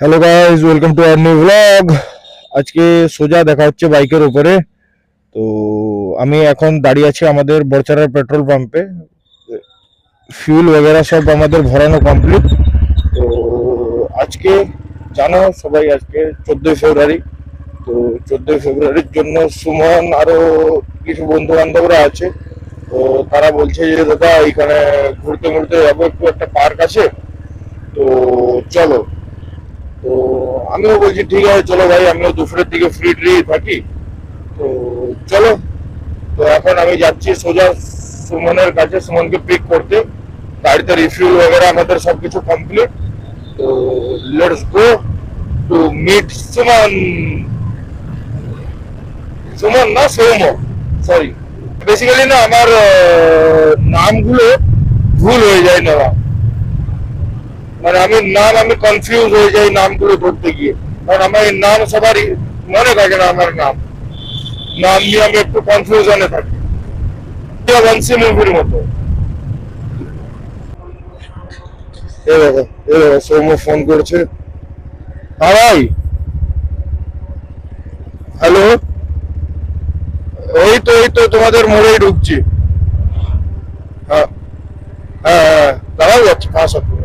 Hello guys, welcome to our new blog. আজকে সোজা দেখা হচ্ছে বাইকের উপরে। তো আমি এখন দাঁড়িয়ে আছি আমাদের বড়চারার পেট্রোল পাম্পে। ফিউল वगैरह সব আমাদের ভরানো কমপ্লিট। তো আজকে জানো সবাই, আজকে 14 ফেব্রুয়ারি। তো 14 ফেব্রুয়ারির জন্য সুমন আরো কিছু বন্ধু বান্ধবরা আছে। তো তারা বলছে যে দাদা এখানে ঘুরতে ঘুরতে যাবো, একটু একটা পার্ক আছে, তো চলো। তো আমিও বলছি ঠিক আছে চলো ভাই, আমিও দুপুরের দিকে ফ্রি থাকি, তো চলো। তো এখন আমি যাচ্ছি সোজা সুমনের কাছে, সুমনকে পিক করতে। গাড়িতে রিফিউল वगैरह আমাদের সবকিছু কমপ্লিট। তো let's go to meet Suman. Suman না, সৌম, সরি। বেসিক্যালি না আমার নামগুলো ভুল হয়ে যায় নেওয়া, মানে আমি কনফিউজ হয়ে যাই নামগুলো ধরতে গিয়ে, কারণ আমার এই নাম সবারই মনে থাকে না। আমার নাম নিয়ে আমি একটু কনফিউশনে থাকি, বংশী মুভির মতো। এ দেখো সৌম্য ফোন করেছে। হ্যাঁ ভাই, হ্যালো। এই তো তোমাদের মোড়েই ঢুকছি। হ্যাঁ হ্যাঁ হ্যাঁ, দাঁড়াও যাচ্ছি 5 মিনিট।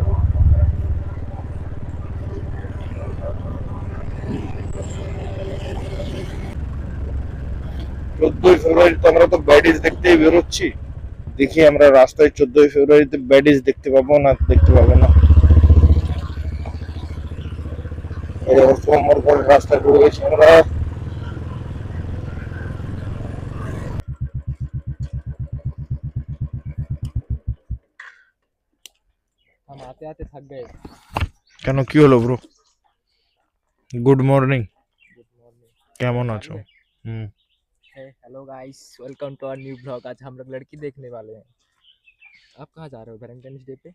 14 ফেব্রুয়ারি তো আমরা তো ব্যাডিজ দেখতেই বেরোচ্ছি। দেখি আমরা রাস্তায় 14 ফেব্রুয়ারিতে ব্যাডিজ দেখতে পাবো না দেখতে পাবো না। সোমবার পরে রাস্তায় ঢুকে গেছি আমরা। हम आते आते थक गए। কেন, কি হলো bro? Good morning, good morning. কেমন আছো? হুম। Hello guys, welcome to our new blog. आज हम लोग लड़की देखने वाले हैं। आप कहाँ जा रहे हो वैलेंटाइंस डे पे?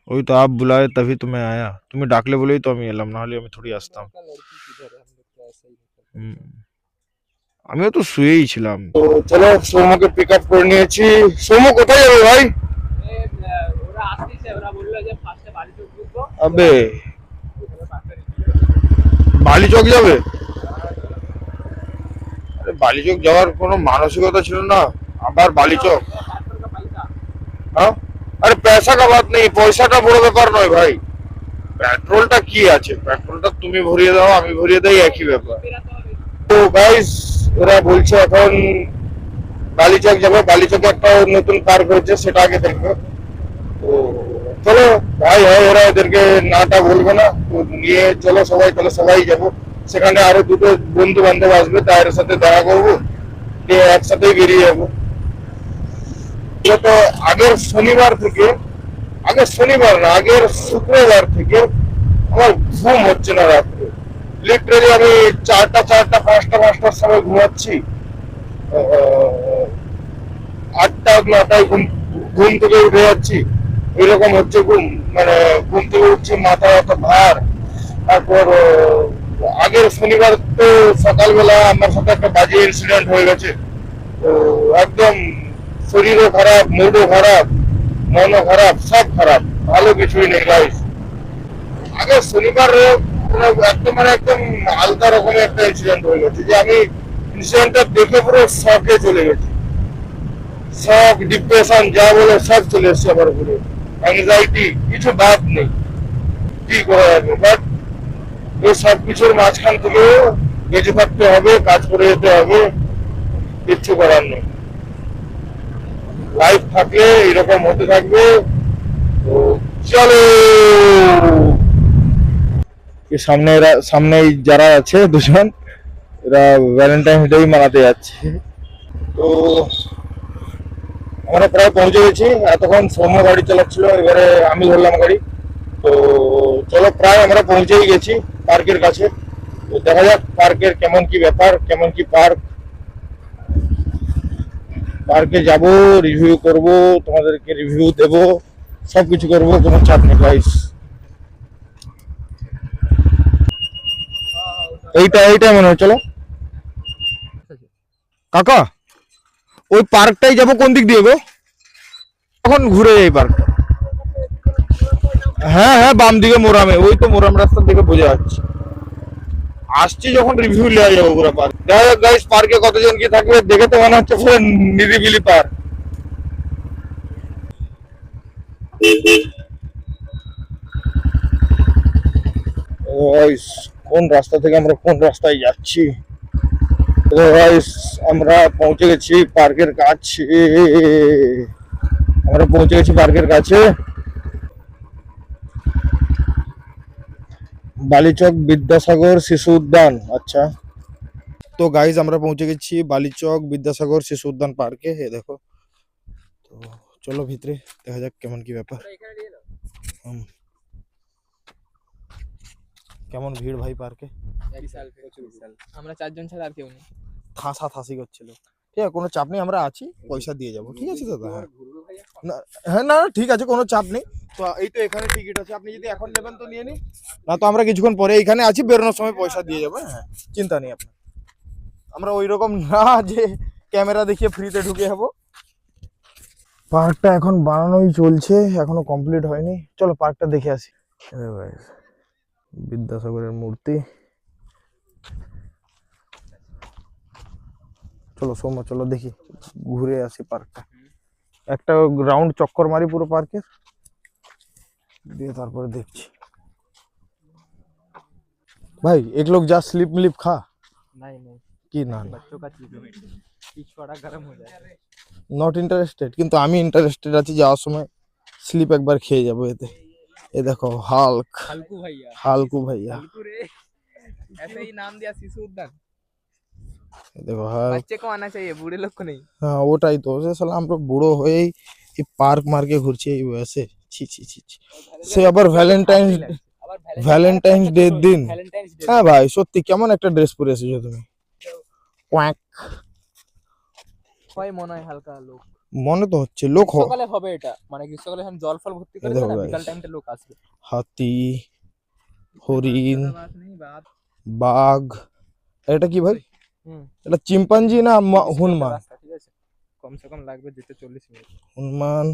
ওই তো আপ বুলায়ে তभी তো मैं आया, তুমি ডাকলে বলেই তো আমি এলাম, না হলে আমি থোড়ি আসতাম। का लड़की किधर है, हम लोग तो ऐसे ही निकलते হুম, हैं। আমিও তো শুয়েই ছিলাম। তো চলো সৌম্যকে পিক আপ করে নিয়েছি। সৌম্য কোথায় যাবে ভাই? ওরা আসছে, ওরা বললো যে ফার্স্টে বাড়ি চোখ ঢুকবো। আবে বালিচক যাবে? আরে বালিচক যাওয়ার কোনো মানসিকতা ছিল না, আবার বালিচক? হ্যাঁ, আরে পয়সা কা বাত নেই, পয়সাটা বড় ব্যাপার নয় ভাই। পেট্রোলটা কি আছে, পেট্রোলটা তুমি ভরিয়ে দাও আমি ভরিয়ে দেই, একই ব্যাপার। তো গাইস, ওরা বলছে এখন বালিচক যাবে, বালিচকে একটা নতুন পার্ক হয়েছে, সেটা আগে দেখবে। তো চলো ভাই, হয় ওরা এদেরকে নাটা বলবে না, তো নিয়ে চলো সবাই, তাহলে সবাই যাবো। সেখানে আরো দুটো বন্ধু বান্ধব আসবে, তাদের সাথে দেখা করবো, দিয়ে একসাথেই বেরিয়ে যাবো। তো আগের শনিবার থেকে, আগের শনিবার না, আগের শুক্রবার থেকে আমার ঘুম হচ্ছে না রাত্রে। লিটারালি আমি 4টা 5টার সময় ঘুমাচ্ছি, 8টা 9টায় ঘুম থেকে উঠে যাচ্ছি। এরকম হচ্ছে ঘুম, মানে ঘুম থেকে উঠছি মাথা ব্যথা ভার। তারপর আগের শনিবার তো সকালবেলা আমার সাথে একটা বাজে ইনসিডেন্ট হয়ে গেছে। তো একদম শরীরও খারাপ, মুডও খারাপ, মনও খারাপ, সব খারাপ, ভালো কিছুই নেই গাইস। আগে শনিবার একদম আলাদা রকমের একটা ইনসিডেন্ট হয়ে গেছে, যে আমি ইনসিডেন্টটা দেখে পুরো শকে চলে গেছি। শক, ডিপ্রেশন যা বলে সব চলে এসছে আমার উপরে, অ্যাংজাইটি, কিছু বাদ নেই। কি করা যাবে, বাট এই সব কিছুর মাঝখান থেকে বেঁচে থাকতে হবে, কাজ করে যেতে হবে, কিচ্ছু করার নেই। লাইফ থাকলে এরকম হতে থাকবে। তো চলো, সামনে যারা আছে দুজন, এরা ভ্যালেন্টাইন্স ডে মানাতে যাচ্ছে। তো আমরা প্রায় পৌঁছে গেছি। এতক্ষণ সৌম্য গাড়ি চালাচ্ছিল, এবারে আমি ধরলাম গাড়ি। তো চলো, প্রায় আমরা পৌঁছেই গেছি পার্কের কাছে। তো দেখা যাক পার্কের কেমন কি ব্যাপার, কেমন কি পার্ক। পার্কে যাব, রিভিউ করব, তোমাদেরকে রিভিউ দেব, সবকিছু করবো, কোনো চাপ নেই গাইস। এইটা মনে হয়, চলো কাকা। ওই পার্কটাই যাবো কোন দিক দিয়ে গো? এখন ঘুরে যাই পার্ক। হ্যাঁ হ্যাঁ, বাম দিকে মোরামে, ওই তো মোরাম রাস্তার দিকে বোঝা যাচ্ছে। আসছি যখন রিভিউ নেওয়া যাবো পুরো পার্ক। যাই হোক গাইস, পার্কে কতজন কি থাকবে দেখে তো মনে হচ্ছে পুরো নিরিবিলি পার্ক। গাইস, কোন রাস্তা থেকে আমরা কোন রাস্তায় যাচ্ছি? তো গাইস, আমরা পৌঁছে গেছি পার্কের কাছে। আমরা পৌঁছে গেছি পার্কের কাছে। বালিচক বিদ্যাসাগর শিশু উদ্যান। আচ্ছা, তো গাইজ আমরা পৌঁছে গেছি বালিচক বিদ্যাসাগর শিশু উদ্যান পার্কে। এ দেখো, তো চলো ভিতরে দেখা যাক কেমন কি ব্যাপার। কেমন ভিড় ভাই পার্কে। আমরা 4 জন ছাড়া আর কেউ নেই। থাসা থাসি করছিল। ঠিক আছে, কোনো চাপ নেই, আমরা আছি, পয়সা দিয়ে যাবো। ঠিক আছে দাদা? হ্যাঁ হ্যাঁ, না ঠিক আছে, কোনো চাপ নেই। তো এই তো এখানে টিকিট আছে, আপনি যদি এখন নেবেন তো নিয়ে নিন, না তো আমরা কিছুক্ষণ পরে এখানে আছি, বেরোনোর সময় পয়সা দিয়ে যাবো। হ্যাঁ, চিন্তা নেই আপনার। আমরা ওই রকম না যে ক্যামেরা দেখিয়ে ফ্রিতে ঢুকে যাবো। পার্কটা এখন বানানোই চলছে, এখনো কমপ্লিট হয়নি। চলো পার্কটা দেখে আসি। বিদ্যাসাগরের মূর্তি। চলো সৌম্য, চলো দেখি, ঘুরে আসি পার্কটা। একটা রাউন্ড চক্কর মারি পুরো পার্কের, দিয়ে তারপরে দেখছি। भाई एक लोग जा स्लिप मिलिप खा। नहीं नहीं, কি না না, बच्चों का चीज है, पिछवाड़ा गर्म हो जाएगा। নট ইন্টারেস্টেড, কিন্তু আমি ইন্টারেস্টেড আছি, যাওয়ার সময় স্লিপ একবার খেয়ে যাবো এতে। এ দেখো হাল্ক, हल्कू भैया, হালকু ভাইয়া। हल्कू रे, ऐसे ही नाम दिया शिशु उद्यान। এ দেখো হাল্ক। बच्चे को आना चाहिए, बूढ़े लोग को नहीं। হ্যাঁ ওটাই তো, সে শালা আমরা বুড়ো হয়েই এই পার্ক মার্কে ঘুরছি এই বয়সে। ছি ছি ছি ছি। সে আবার ভ্যালেন্টাইন্স ডে দিন। Valentine's day. হ্যাঁ ভাই সত্যি, কেমন একটা ড্রেস পরে এসেছো তুমি। কোয়াক। হয় মনে হয় হালকা লোক, মনে তো হচ্ছে লোক গ্রীষ্মকালে হবে এটা, মানে গ্রীষ্মকালে যখন জল ফল ভর্তি করে দেখো না, guys, বিকাল টাইমটা লোক আসবে। হাতি, হরিণ, बात नहीं बात। বাঘ। এটা কি ভাই? হুম, এটা চিম্পাঞ্জি না হনুমান? রাস্তা ঠিক আছে, কম সে কম লাগবে যেতে 40 মিনিট। হনুমান,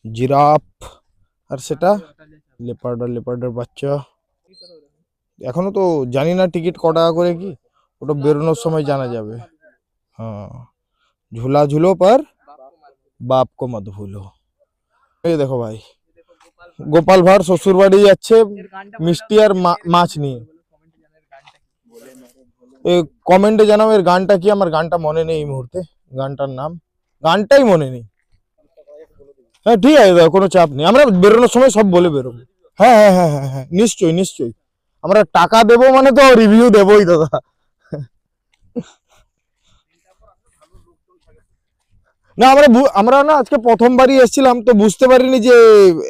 জিরাফ, আর সেটা লেপার্ডের বাচ্চা। এখনো তো জানি না টিকিট ক টাকা করে কি, ওটা বেরোনোর সময় জানা যাবে। হ্যাঁ, ঝুলা ঝুলো पर বাপ কো মত ভুলো। এই দেখো ভাই, গোপাল ভাঁড় শ্বশুর বাড়ি যাচ্ছে মিষ্টি আর মাছ নিয়ে। কমেন্টে জানাও এর গানটা কি, আমার গানটা মনে নেই এই মুহূর্তে, গানটার নাম, গানটাই মনে নেই। হ্যাঁ ঠিক আছে দাদা, কোনো চাপ নেই, আমরা বেরোনোর সময় সব বলে বেরোবো। হ্যাঁ হ্যাঁ হ্যাঁ হ্যাঁ হ্যাঁ, নিশ্চয়ই নিশ্চয়ই। আমরা টাকা দেবো মানে তো রিভিউ দেবোই দাদা। না আমরা না আজকে প্রথমবারই এসেছিলাম, তো বুঝতে পারিনি যে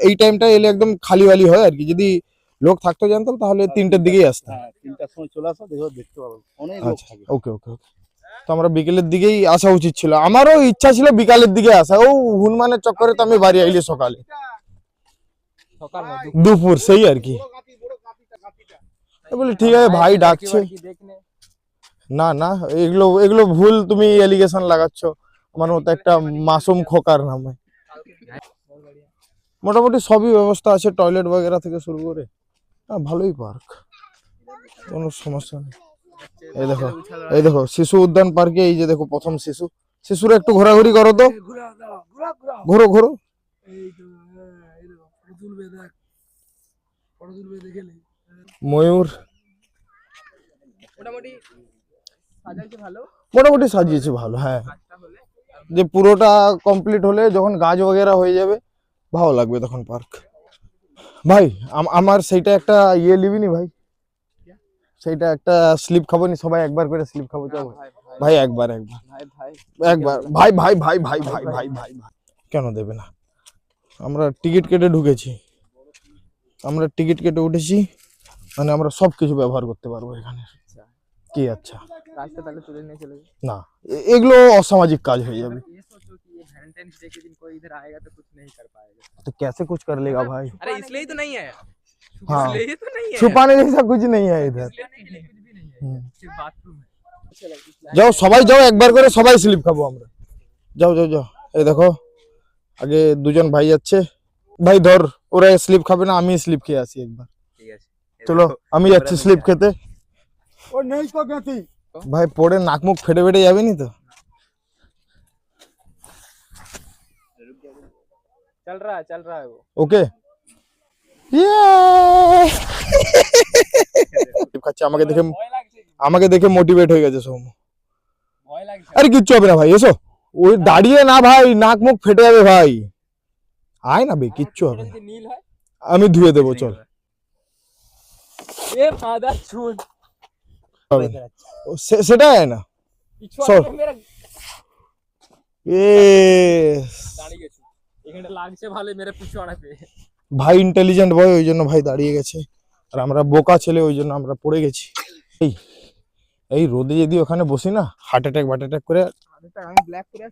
এই টাইমটা এলে একদম খালি খালি হয় আর কি। যদি লোক থাকতো জানতাম তাহলে 3টের দিকেই আসতাম। 3টার সময় চলে আসো, দেখতে পাবো অনেক লোক আচ্ছা থাকে। ওকে ওকে ওকে। তো আমরা বিকেলের দিকেই আসা উচিত ছিল, আমারও ইচ্ছা ছিল বিকালের দিকে আসা। ও হনুমানের চক্করে তো আমি বাড়ি আইলে সকালে, সকাল না দুপুর সেই আর কি। বলি ঠিক আছে ভাই ডাকছে। দেখনে না না, এগুলো এগুলো ভুল, তুমি এলিগেশন লাগাচ্ছ আমার মতো একটা মাসুম খোকার নামে। মোটামুটি সবই ব্যবস্থা আছে, টয়লেট বগেরা থেকে শুরু করে। হ্যাঁ ভালোই পার্ক, কোনো সমস্যা নেই। এই দেখো শিশু উদ্যান পার্কে, এই যে দেখো প্রথম শিশুরা একটু ঘোরাঘুরি করো তো, ঘোরো ঘোরো। ময়ূর মোটামুটি সাজাইছে ভালো, মোটামুটি সাজিয়েছে ভালো। হ্যাঁ, কাজটা হলে যে পুরোটা কমপ্লিট হলে যখন গাছ বগেরা হয়ে যাবে ভালো লাগবে তখন পার্ক। ভাই আমার সেইটা একটা ইয়ে লিবিনি ভাই, সেইটা একটা স্লিপ খাবো নি, সবাই একবার করে স্লিপ খাবো। চল ভাই একবার একবার ভাই ভাই একবার ভাই ভাই ভাই ভাই ভাই ভাই ভাই ভাই কেন দেবে না? আমরা টিকিট কেটে ঢুকেছি, আমরা টিকিট কেটে উঠেছি, মানে আমরা সবকিছু ব্যবহার করতে পারবো এখানে। কি আচ্ছা রাস্তা তাহলে তুলে নিয়ে চলে যাবে না, এগুলো অসামাজিক কাজ হয়ে যাবে। ये सोचो कि ये वैलेंटाइंस डे के दिन कोई इधर आएगा तो कुछ नहीं कर पाएगा। तो कैसे कुछ कर लेगा भाई? अरे इसलिए ही तो नहीं है, हाँ, इसलिए ही तो नहीं है, छुपाने जैसा कुछ नहीं है इधर। इसलिए कुछ भी नहीं है, सिर्फ बाथरूम है। যাও সবাই যাও, একবার করে সবাই স্লিপ খাবো আমরা। যাও যাও যাও, এই দেখো আগে দুজন ভাই যাচ্ছে। ভাই ধর, ওরা স্লিপ খাবে না, আমি স্লিপ খেয়ে আসি একবার। ঠিক আছে চলো আমি যাচ্ছি স্লিপ খেতে। ও নেই তো গেছি ভাই পড়ে নাক মুখ ফেটে ফেটে যাবে নি তো? चल रहा है वो ওকে খাচ্ছে আমাকে দেখে মোটিভেট হয়ে গেছে সৌম্য। ভয় লাগছে আরে কিচ্ছু হবে না ভাই, এসো। ওই দাঁড়িয়ে না ভাই, নাক মুখ ফেটে যাবে ভাই। আয় না বে, কিচ্ছু হবে না, যদি নীল হয় আমি ধুয়ে দেবো, চল। এ মাদার চুদ হবে না। সেটা আয় না। কিছু সর। আগে মেরা এ দাঁড়িয়ে গেছে এখানে লাগছে ভালো মেরে পিছু আনাতে ভাই ইন্টেলিজেন্ট বয়, ওই জন্য ভাই দাঁড়িয়ে গেছে, আর আমরা বোকা ছেলে, ওই জন্য আমরা পড়ে গেছি। এই এই রোদে যদি ওখানে বসি না, হার্ট অ্যাটাক করে। আমি ব্ল্যাক করে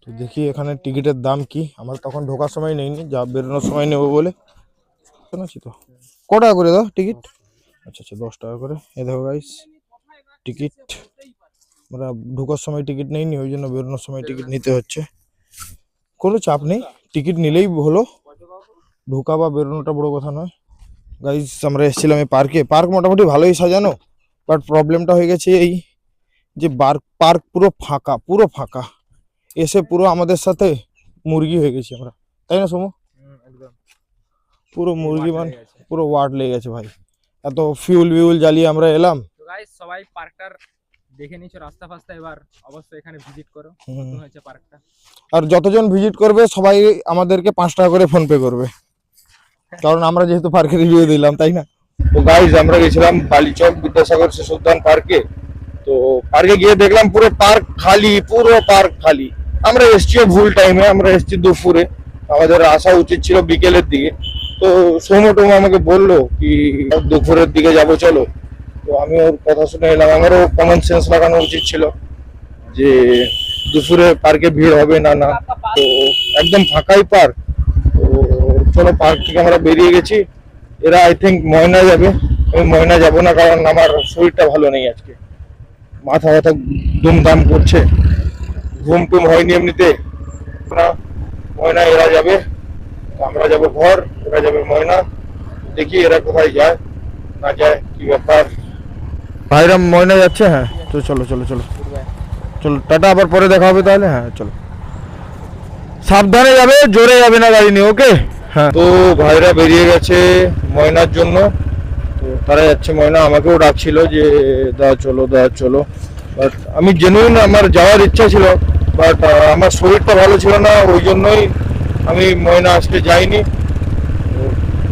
তো দেখি এখানে টিকিটের দাম কি। আমার তখন ঢোকার সময় নেইনি, যা বেরোনোর সময় নেবো বলে শুনেছি। তো ক টাকা করে দাও টিকিট? আচ্ছা আচ্ছা, 10 টাকা করে। এ দেখো গাইস টিকিট, আমরা ঢোকার সময় টিকিট নেইনি, ওই জন্য বেরোনোর সময় টিকিট নিতে হচ্ছে। কোনো চাপ নেই, টিকিট নিলেই হলো, ঢোকা বা বেরোনোটা বড় কথা নয়। গাইস আমরা এসেছিলাম এই পার্কে, পার্ক মোটামুটি ভালোই সাজানো, বাট প্রবলেমটা হয়ে গেছে এই যে পার্ক পুরো ফাঁকা, পুরো ফাঁকা। এসে পুরো আমাদের সাথে মুরগি হয়ে গেছি আমরা, তাই না সোমু? একদম পুরো মুরগি মানে পুরো ওয়ার্ড লেগে গেছে ভাই। এত ফিউল জ্বালিয়ে আমরা এলাম। তো গাইস সবাই পার্কটার দেখে নিছো, রাস্তা ফাস্তা এবার অবশ্যই এখানে ভিজিট করো, নতুন হয়েছে পার্কটা। আর যতজন ভিজিট করবে সবাই আমাদেরকে 5 টাকা করে ফোন পে করবে, কারণ আমরা যেহেতু পার্কে রিভিউ দিলাম, তাই না? তো গাইজ আমরা গেছিলাম বালিচক বিদ্যাসাগর শিশু উদ্যান পার্কে। তো পার্কে গিয়ে দেখলাম পুরো পার্ক খালি, পুরো পার্ক খালি। আমরা এসছিও ভুল টাইমে, আমরা এসছি দুপুরে, আমাদের আসা উচিত ছিল বিকেলের দিকে। তো সোমু টোমু আমাকে বললো কি দুপুরের দিকে যাব চলো। তো আমি ওর কথা শুনে এলাম, আমারও কমন সেন্স লাগানো উচিত ছিল যে দুপুরে পার্কে ভিড় হবে না। না, তো একদম ফাঁকাই পার্ক। তো চলো পার্ক থেকে আমরা বেরিয়ে গেছি। এরা আই থিঙ্ক ময়না যাবে, আমি ময়না যাব না, কারণ আমার শরীরটা ভালো নেই আজকে, মাথা ব্যথা দুমদাম করছে, ঘুম টুম হয়নি এমনিতে। ময়না এরা যাবে, আমরা যাব ঘর, এরা যাবে ময়না। দেখি এরা কোথায় যায় না যায়, কি ব্যাপার। ভাইরা ময়না যাচ্ছে, হ্যাঁ তো চলো চলো চলো চলো, টাটা, আবার পরে দেখা হবে তাহলে। হ্যাঁ চলো, সাবধানে যাবে, জোরে যাবে না গাড়ি নিয়ে, ওকে? হ্যাঁ। তো ভাইরা বেরিয়ে গেছে ময়নার জন্য, তো তারা যাচ্ছে ময়না। আমাকেও ডাকছিল যে দা চলো, বাট আমি জেনুইন আমার যাওয়ার ইচ্ছা ছিল, বাট আমার শরীরটা ভালো ছিল না, ওই জন্যই আমি ময়না আজকে যাইনি। তো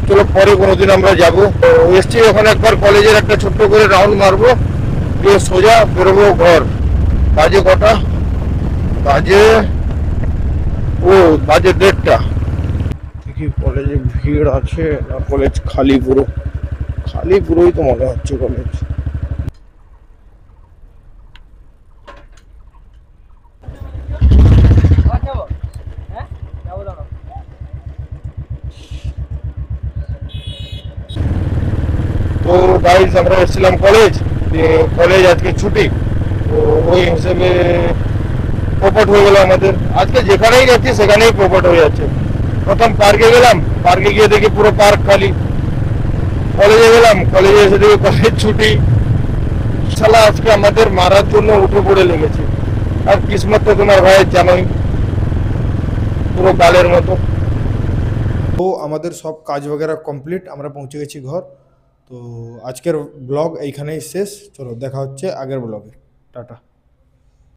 চলো পরে কোনোদিন আমরা যাবো। তো এসছি ওখানে একবার কলেজের একটা ছোট্ট করে রাউন্ড মারবো, দিয়ে সোজা বেরোবো ঘর। বাজে কটা? বাজে 1:30। দেখি কলেজে ভিড় আছে না কলেজ খালি, পুরো খালি, পুরোই তো মনে হচ্ছে কলেজ। তো গাইজ আমরা এসেছিলাম কলেজ, কলেজ আজকে ছুটি, তো ওই হিসেবে পোপট হয়ে গেল আমাদের। আজকে যেখানেই যাচ্ছি সেখানেই পোপট হয়ে যাচ্ছে। প্রথম পার্কে গেলাম, পার্কে গিয়ে দেখি পুরো পার্ক খালি। কলেজে গেলাম, কলেজে এসে দেখি কলেজ ছুটি। শালা আজকে আমাদের মারার জন্য উঠে পড়ে লেগেছে। আর কিসমত তো তোমার ভাইয়ের জানোই, পুরো বালের মতো। তো আমাদের সব কাজ বগেরা কমপ্লিট, আমরা পৌঁছে গেছি ঘর। তো আজকের ব্লগ এইখানেই শেষ, চলো দেখা হচ্ছে আগের ব্লগে, টাটা।